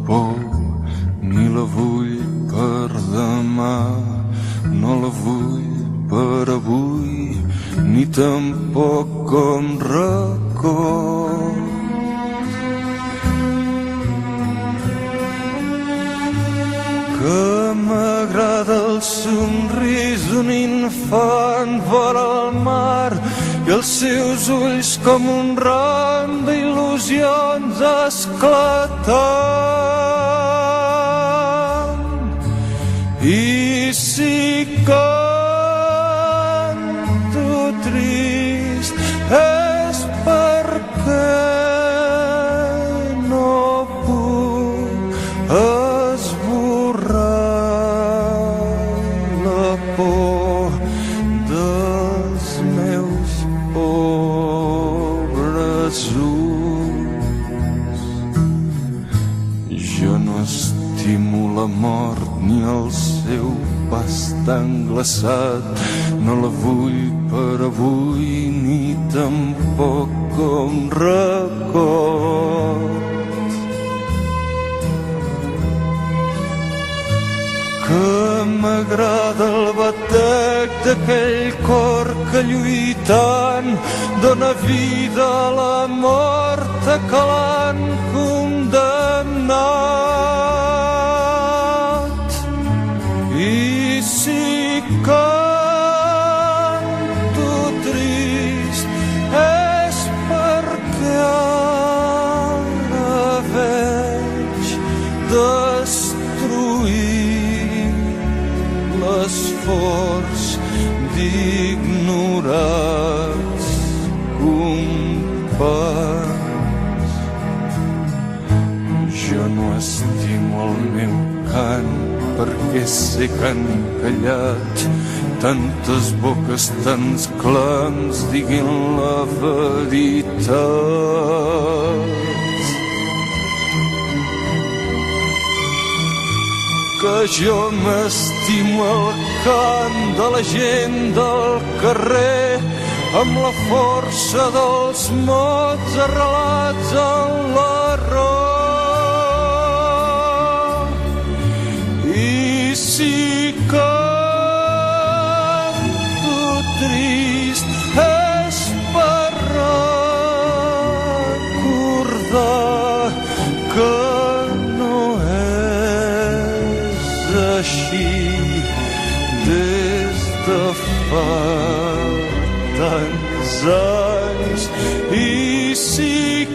por, ni la vull per demà. No la vull per avui, ni tampoc com record. Que m'agrada el somrís d'un infant vora el mar i els seus ulls com un ram d'il·lusions esclatant. I si canto trist és perquè no puc esborrar la por dels meus pobres ulls. Jo no estimo la mort ni el seu pas tan glaçat, no la vull per avui ni tampoc com record. Que m'agrada el batec d'aquell cor que lluitant dona vida a la mort que l'han condemnat. I si canto trist és perquè ara veig destruir l'esforç d'ignorats companys. Jo no estimo el meu cant perquè sé que han callat tantes boques, tants clams, diguin la veritat. Que jo m'estimo el cant de la gent del carrer amb la força dels mots arrelats en la raó. I si canto trist és per recordar que no és així des de fa tants anys. I si